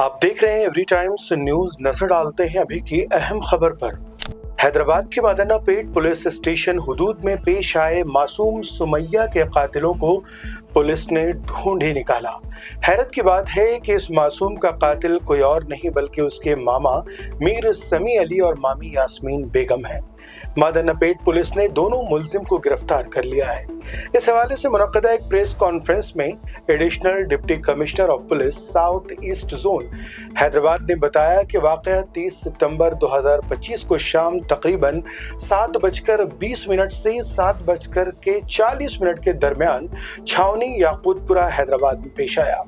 आप देख रहे हैं एवरी टाइम्स न्यूज। नजर डालते हैं अभी की अहम खबर पर। हैदराबाद के मदनापेट पुलिस स्टेशन हुदूद में पेश आए मासूम सुमैया के कातिलों को पुलिस ने ढूंढ ही निकाला। हैरत की बात है कि इस मासूम का कातिल कोई और नहीं बल्कि उसके मामा मीर समी अली और मामी यास्मीन बेगम है। मदनापेट पुलिस ने दोनों मुलजिम को गिरफ्तार कर लिया है। इस हवाले से मुनक्कदा एक प्रेस कॉन्फ्रेंस में additional deputy commissioner of police south east zone Hyderabad ने बताया कि वाकया 30 सितंबर 2025 को शाम तकरीबन 7:20 से 7:40 के दरमियान छावनी याकूतपुरा हैदराबाद में पेश आया।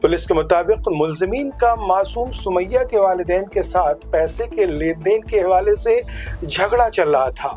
पुलिस के मुताबिक मुलजिमीन का मासूम सुमैया के वालिदैन के साथ पैसे के लेन देन के हवाले से झगड़ा चल रहा था।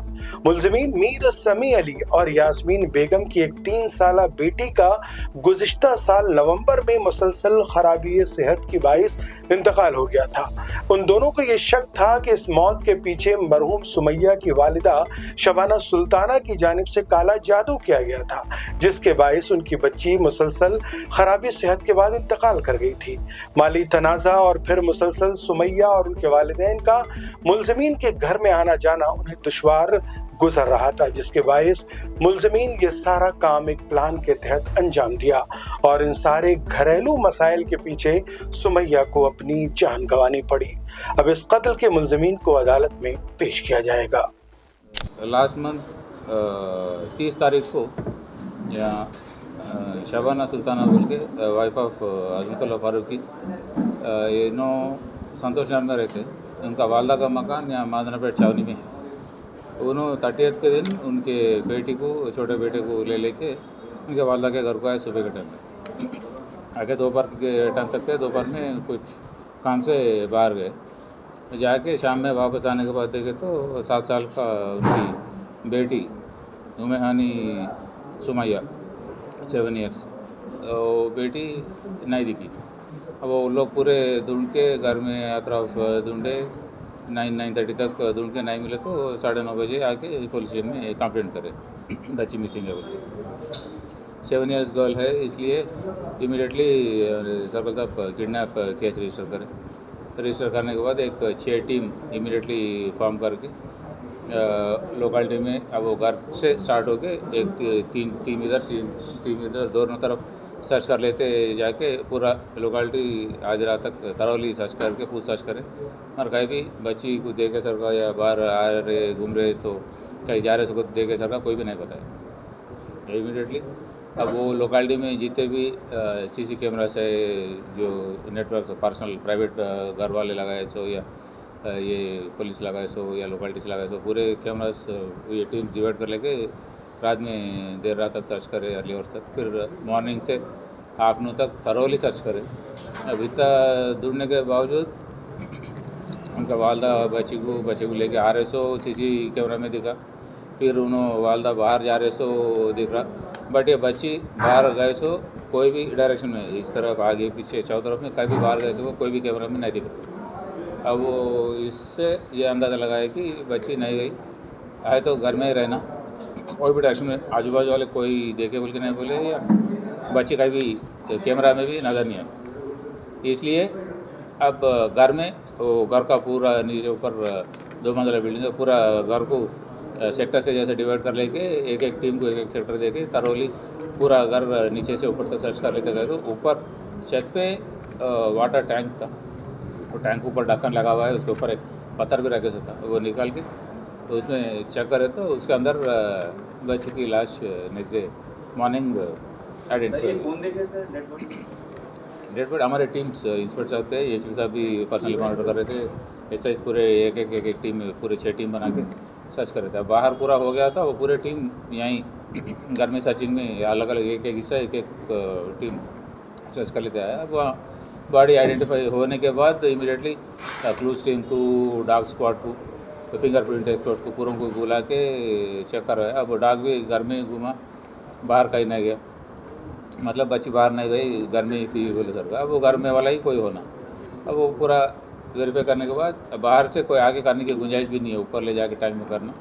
मुलजिमीन मीर समी अली और यास्मीन बेगम की एक 3 साला बेटी का गुज़िश्ता साल नवंबर में मुसलसल खराबी सेहत की बाइस इंतकाल हो गया था। उन दोनों को यह शक था कि इस मौत के पीछे मरहूम सुमैया की वालिदा शबाना सुल्ताना की जानिब से काला जादू किया गया था, जिसके बाइस उनकी बच्ची मुसलसल खराबी सेहत के बाद इंतकाल कर गई थी। माली तनाज़ा और फिर मुसलसल सुमैया और उनके वालिदैन का मुलजिमीन के घर में आना जाना उन्हें दुश्वार गुजर रहा था, जिसके बाइस मुलजिमीन ये सारा काम एक प्लान के तहत अंजाम दिया और इन सारे घरेलू मसाइल के पीछे सुमैया को अपनी जान गंवानी पड़ी। अब इस कत्ल के मुलजिमीन को अदालत में पेश किया जाएगा। लास्ट मंथ 30 तारीख को यहाँ शबाना सुल्ताना बोल के वाइफ ऑफ अजमतुल्लाह फारूकी ये नो संतोष नगर में रहते। उनका वालदा का मकान यहाँ मदनापेट छावनी में है। उन्होंने 30th के दिन उनके बेटी को, छोटे बेटे को लेके उनके वालदा के घर को आए सुबह के टाइम में। आगे दोपहर के टाइम तक थे। दोपहर में कुछ काम से बाहर गए, जाके शाम में वापस आने के बाद देखे तो 7 साल का उनकी बेटी उमेहानी सुमैया 7 ईयर्स वो बेटी नहीं दिखी। अब वो लोग पूरे ढूंढ के घर में अतराफ ढूंढे, 9:30 तक ढूंढ के नहीं मिले तो 9:30 बजे आके पुलिस स्टेशन में कंप्लेंट करे बच्ची मिसिंग है बोल। 7 ईयर्स गर्ल है, इसलिए इमीडिएटली सर्कल साहब किडनैप केस रजिस्टर करें। रजिस्टर करने के बाद एक 6 टीम इमीडिएटली फॉर्म करके लोकेलिटी में, अब वो घर से स्टार्ट होके एक 3 टीम इधर दोनों तरफ सर्च कर लेते, जाके पूरा लोकेलिटी आज रात तक थरोली सर्च करके पूछताछ करें और कहीं भी बच्ची को देखे सर का या बाहर आ रहे घूम रहे तो कहीं जा रहे सको देखे सर का कोई भी नहीं बताया इमीडिएटली। अब वो लोकेलिटी में जितने भी सीसी कैमरा से जो नेटवर्क पर्सनल प्राइवेट घर वाले लगाए सो या ये पुलिस लगाए सो या लोकेलिटी से लगाए सो पूरे कैमरास ये टीम डिवाइड कर लेके रात में देर रात तक सर्च करे, अर्ली आवर्स तक, फिर मॉर्निंग से आफ्टरनून तक थरोली सर्च करे। अब इतना ढूंढने के बावजूद उनका वालदा बच्ची को लेके आ रहे सो सीसी कैमरा में दिखा। फिर उन्होंने वालदा बाहर जा रहे सो दिख रहा, बट ये बच्ची बाहर गए सो कोई भी डायरेक्शन में, इस तरफ आगे पीछे चारों तरफ में कहीं भी बाहर गए सो कोई भी कैमरा में नहीं दिख रहा। अब वो इससे ये अंदाज़ा लगाया कि बच्ची नहीं गई, आए तो घर में ही रहना, कोई भी डायरेक्शन में आजू बाजू वाले कोई देखे बोल के नहीं बोले या बच्ची कहीं भी कैमरा में भी नज़र नहीं आया। इसलिए अब घर में वो घर का पूरा नीचे ऊपर 2 मंजिला बिल्डिंग है, पूरा घर को सेक्टर्स के जैसे डिवाइड कर लेके एक टीम को एक सेक्टर देके थरोली पूरा घर नीचे से ऊपर तक सर्च कर लेते गए। तो ऊपर छत पे वाटर टैंक था, वो टैंक ऊपर ढक्कन लगा हुआ है, उसके ऊपर एक पत्थर भी रखे था, वो निकाल के तो उसमें चेक करे तो उसके अंदर बच्ची की लाश next day morning identify. Dead body हमारे टीम्स इंस्पेक्टर साहब थे, एसपी साहब भी पर्सनली मॉनिटर कर रहे थे, एसआईस पूरे एक टीम पूरे 6 टीम बना के सर्च कर रहे थे। बाहर पूरा हो गया था, वो पूरे टीम यहीं घर में सर्चिंग में अलग अलग एक हिस्सा एक टीम सर्च कर लेते आया। अब वहाँ बॉडी आइडेंटिफाई होने के बाद इमीडिएटली क्लूज टीम को, डॉग स्क्वाड को, तो फिंगरप्रिंट एक्सपर्ट को पूरों को बुला के चेक कर रहा है। अब डॉग भी घर में घूमा, बाहर कहीं नहीं गया, मतलब बच्ची बाहर नहीं गई, घर में ही थी बोले सर का। अब वो घर में वाला ही कोई होना। अब वो पूरा वेरीफाई करने के बाद बाहर से कोई आगे करने की गुंजाइश भी नहीं है, ऊपर ले जाके टाइम में करना,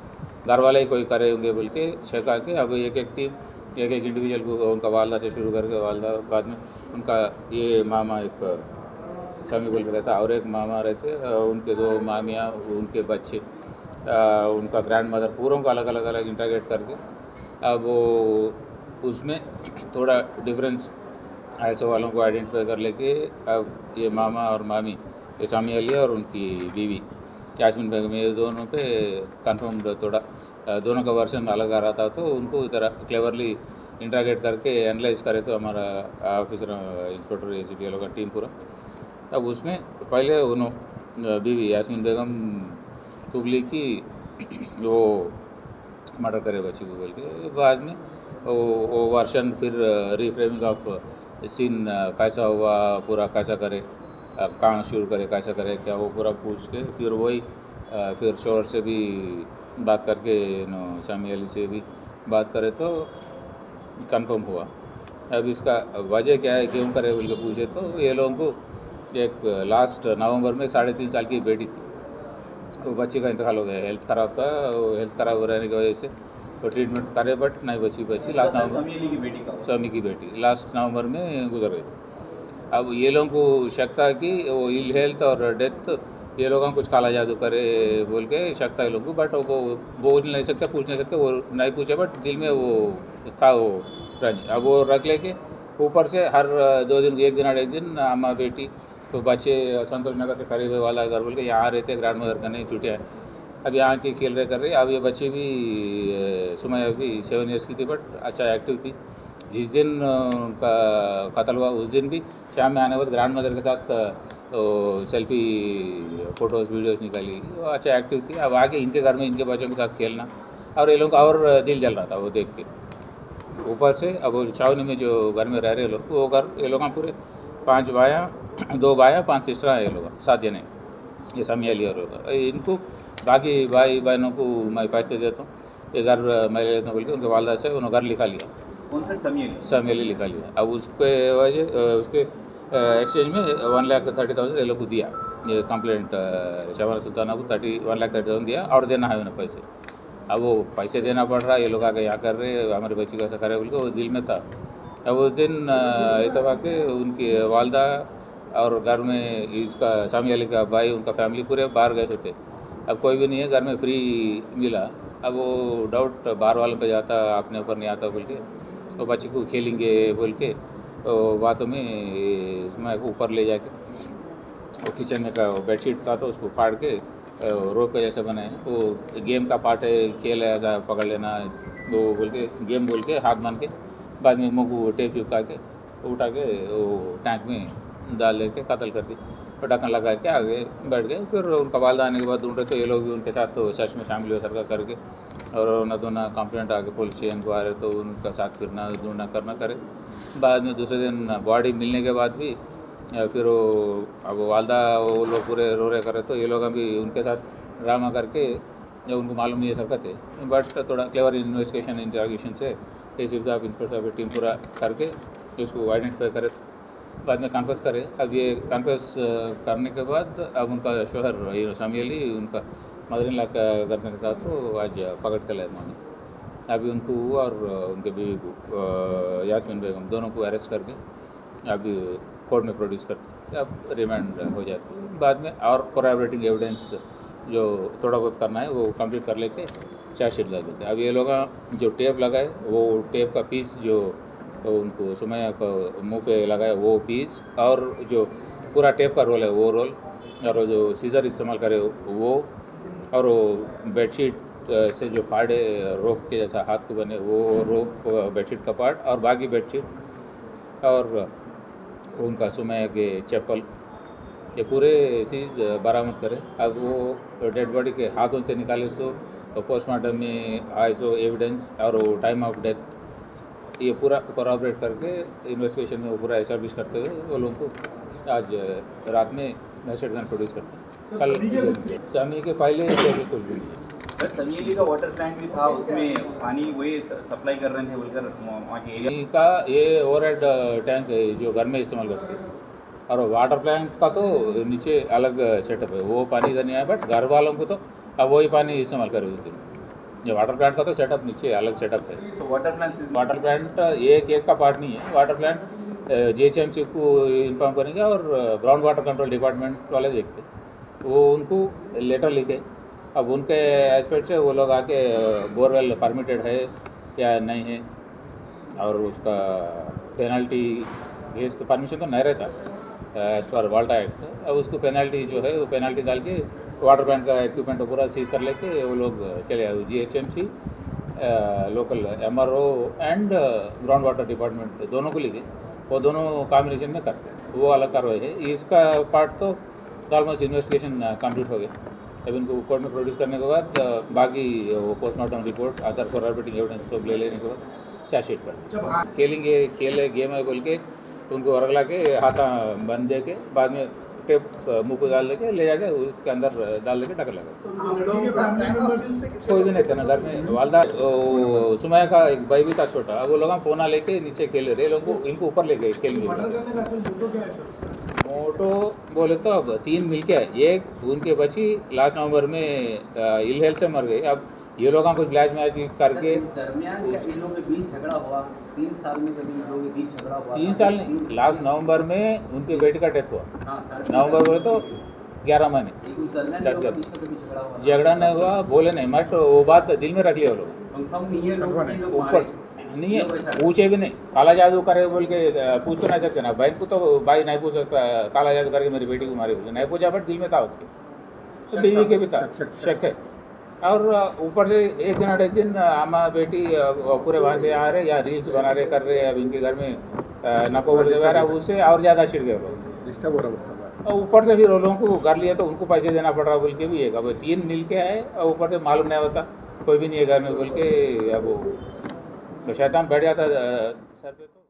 घर वाले ही कोई करे होंगे बोल के चेक आके अब एक टीम एक इंडिविजुअल को उनका वालदा से शुरू करके वालदा बाद में उनका ये मामा एक स्वामी बोल के रहता, और एक मामा रहते, उनके दो मामियाँ, उनके बच्चे, उनका ग्रैंड मदर, पूरों को अलग अलग अलग इंटरगेट करके अब वो उसमें थोड़ा डिफरेंस ऐसे वालों को आइडेंटिफाई कर लेके अब ये मामा और मामी, ये सामी अली और उनकी बीवी यास्मीन बेगम, ये दोनों पे कंफर्म थोड़ा दोनों का वर्जन अलग आ रहा था, तो उनको इधर क्लेवरली इंटरगेट करके एनालाइज करे तो हमारा ऑफिसर इंस्पेक्टर एसीपी लोग का टीम पूरा, अब उसमें पहले उन्होंने बीवी यास्मीन बेगम कुबली की वो मर्डर करे बच्ची को बोल के, बाद में वो वर्शन फिर रिफ्रेमिंग ऑफ सीन कैसा हुआ, पूरा कैसा करे, कहाँ शुरू करे, कैसा करे, क्या वो पूरा पूछ के फिर वही फिर शोर से भी बात करके सामी अली से भी बात करे तो कंफर्म हुआ। अब इसका वजह क्या है, क्यों करे बोल के पूछे तो ये लोगों को एक लास्ट नवंबर में 3.5 साल की बेटी थी, तो बच्चे का इंतकाल हो गया, हेल्थ ख़राब था, हेल्थ ख़राब हो रहने की वजह से तो ट्रीटमेंट करे बट नहीं बची लास्ट नवंबर, स्वामी की बेटी लास्ट नवंबर में गुजर गई। अब ये लोगों को शक था कि वो इल हेल्थ और डेथ ये लोगों को कुछ काला जादू करे बोल के शक था ये लोगों को, बट वो बोल नहीं सकते, पूछ नहीं सकते, वो नहीं पूछे, बट दिल में वो था वो रंज। अब वो रख लेके ऊपर से हर 2 दिन, एक दिन और एक दिन अम्मा बेटी तो बच्चे संतोष नगर से करीब वाला घर बोल के यहाँ रहते, ग्रैंड मदर का नहीं छुट्टियाँ, अब यहाँ की खेल रहे कर रही। अब ये बच्ची भी सुमैया भी 7 ईयर्स की थी, बट अच्छा एक्टिव थी। जिस दिन उनका कत्ल हुआ उस दिन भी शाम में आने के बाद ग्रैंड मदर के साथ सेल्फी फ़ोटोज़ वीडियोज़ निकाली, वो अच्छा एक्टिव थी। अब आके इनके घर में इनके बच्चों के साथ खेलना और ये लोग का और दिल जल रहा था वो देख के। ऊपर से अब वो छावनी में जो घर में रह रहे लोग, वो घर ये लोग पूरे 5 भाइयाँ, 2 भाइयाँ 5 सिस्टर हैं, ये लोग 7 जने, ये सामी अली और लोग। इनको बाकी भाई बहनों को मैं पैसे देता हूँ, ये घर मैं ले लेता हूँ बोल के उनके वालदा से उन्होंने घर लिखा लिया। कौन सा सामी अली लिखा लिया। अब उसके वजह उसके एक्सचेंज में 1,30,000 ये लोग को दिया, ये कंप्लेंट शबाना सुल्ताना को 1,30,000 दिया और देना है उन्हें पैसे। अब वो पैसे देना पड़ रहा, ये लोग आके यहाँ कर रहे, हमारे बच्ची का ऐसा करे बोल के वो दिल में था। अब उस दिन इतफाक़ के उनकी वालदा और घर में इसका सामी अली का भाई, उनका फैमिली पूरे बाहर गए थे, अब कोई भी नहीं है घर में, फ्री मिला। अब वो डाउट बाहर वालों पे जाता, अपने ऊपर नहीं आता बोल के वो बच्ची को खेलेंगे बोल के बातों में मैं ऊपर ले जाके वो किचन में का बेडशीट था तो उसको फाड़ के रोप के जैसे बनाए, वो गेम का पार्ट है, खेल है, ऐसा पकड़ लेना वो बोल के गेम बोल के हाथ मान के बाद में मुँह को टेप चिपका के उठा के वो टैंक में डाल दे के कत्ल कर दी, ढक्कन लगा के आगे बैठ गए। फिर उनका वालदा आने के बाद ढूंढ रहे तो ये लोग भी उनके साथ तो सर्च में शामिल हो सरका करके, और न दोना कंप्लेंट आके पुलिस स्टेशन को आ रहे तो उनका साथ फिरना ढूंढना करना करे। बाद में दूसरे दिन बॉडी मिलने के बाद भी फिर वो अब वालदा वो लोग पूरे रो रहे करे तो ये लोग अभी उनके साथ ड्रामा करके, जब उनको मालूम नहीं है सरकत है, बट थोड़ा क्लेवर इन्वेस्टिगेशन इंटरोगेशन से एसीपी साहब इंस्पेक्टर साहब टीम पूरा करके उसको आइडेंटिफाई करे, बाद में कन्फेस करे। अब ये कन्फेस करने के बाद अब उनका शोहर सामी अली उनका मदर इन लॉ का करने का था तो आज पकड़ कर लाए उन्होंने। अभी उनको और उनके बीवी को यास्मीन बेगम दोनों को अरेस्ट करके अभी कोर्ट में प्रोड्यूस करते, अब रिमांड हो जाती है। बाद में और कोरैबोरेटिंग एविडेंस जो थोड़ा बहुत करना है वो कंप्लीट कर लेके चार्जशीट लगा देते। अब ये लोग जो टेप लगाए वो टेप का पीस जो तो उनको सुमैया को मुंह पे लगाया वो पीस, और जो पूरा टेप का रोल है वो रोल, और जो सीज़र इस्तेमाल करे वो, और वो बेडशीट से जो फाड़े रोप के जैसा हाथ को बने वो रोप बेडशीट का पार्ट, और बाकी बेडशीट और उनका सुमैया के चप्पल, ये पूरे चीज़ बरामद करें। अब वो डेड बॉडी के हाथों से निकाले सो पोस्टमार्टम में आए सो एविडेंस और वो टाइम ऑफ डेथ ये पूरा कोरॉबरेट करके इन्वेस्टिगेशन में वो पूरा एस्टैब्लिश करते हुए वो लोगों को आज रात में मैजिस्ट्रेट गन प्रोड्यूस करते हैं। कल सामी के फाइलें कुछ भी सर सनी अली का वाटर प्लांट भी था, उसमें पानी वही सप्लाई कर रहे थे बोलकर वहाँ के एरिया का ये ओवरहेड टैंक है जो घर में इस्तेमाल करते हैं, और वाटर प्लांट का तो नीचे अलग सेटअप है, वो पानी इधर नहीं आया, बट घर वालों को तो अब वही पानी इस्तेमाल करे उस दिन। जो वाटर प्लांट का तो सेटअप नीचे अलग सेटअप है। तो वाटर प्लांट ये केस का पार्ट नहीं है। वाटर प्लांट GHMC को इन्फॉर्म करेंगे और ग्राउंड वाटर कंट्रोल डिपार्टमेंट वाले देखते, वो उनको लेटर लिखे। अब उनके एस्पेक्ट से वो लोग आके बोरवेल परमिटेड है या नहीं है, और उसका पेनल्टी केस तो परमिशन तो नहीं रहता एज पर वाल्टा एक्ट। अब उसको पेनल्टी जो है वो पेनल्टी डाल के वाटर प्लांट का इक्विपमेंट पूरा सीज कर लेके वो लोग चले आए। GHMC local MRO and ground water department दोनों को लेके वो दोनों कॉम्बिनेशन में करते हैं, वो अलग कार्रवाई है। इसका पार्ट तो ऑलमोस्ट इन्वेस्टिगेशन कंप्लीट हो गया। अब इनको कोर्ट में प्रोड्यूस करने के बाद बाकी वो postmortem report other cooperating evidence सब ले लेने के बाद चार्जशीट कर खेले गेम है बोल के उनको रगला के हाथा बंद दे के बाद में टेप मुँह को डाल देके ले जाके उसके अंदर डाल देके ढक लगा। कोई भी नहीं करना घर में। वालदा सुमैया का एक भाई भी था छोटा, वो लोग फोना लेके नीचे खेल रहे, लोगों को इनको ऊपर ले गए खेलने। मोटो बोले तो अब 3 मिलके है, एक उनके बची लास्ट नवंबर में इल हेल्थ से मर गई। अब ये लोग कुछ ब्लैक मैच करके दरमियान इन लोगों के बीच झगड़ा हुआ 3 साल में, कभी इन लोगों के बीच झगड़ा हुआ 3 साल नहीं, लास्ट नवंबर में उनके बेटे का डेथ हुआ। नवंबर बोले तो 11 महीने उस दरमियान 10 इन लोगों के बीच में कभी झगड़ा हुआ झगड़ा नहीं हुआ, बोले नहीं, मत वो बात दिल में रख लिया वो लोग। कंफर्म नहीं है लोग कि लोग ऊपर नहीं है, पूछे भी नहीं। काला जादू करे बोल के पूछ तो नहीं सकते ना, बहन को तो भाई नहीं पूछ सकता काला जादू करके मेरी बेटी को मारे बोले, नहीं पूछा, बट दिल में था उसके, तो बीवी के भी था शक है। और ऊपर से एक दिन आमा बेटी पूरे वहाँ से आ रहे या रील्स बना रहे कर रहे, अब इनके घर में नको बोल दे रहा, उससे और ज़्यादा छिड़ गए लोग, डिस्टर्ब हो रहा। और ऊपर से फिर वो लोगों को कर लिया तो उनको पैसे देना पड़ रहा बोल के भी है। अब 3 मिल के आए और ऊपर से मालूम नहीं होता कोई भी नहीं है घर में बोल के, अब वो तो शैतान बैठ जाता सर पे तो।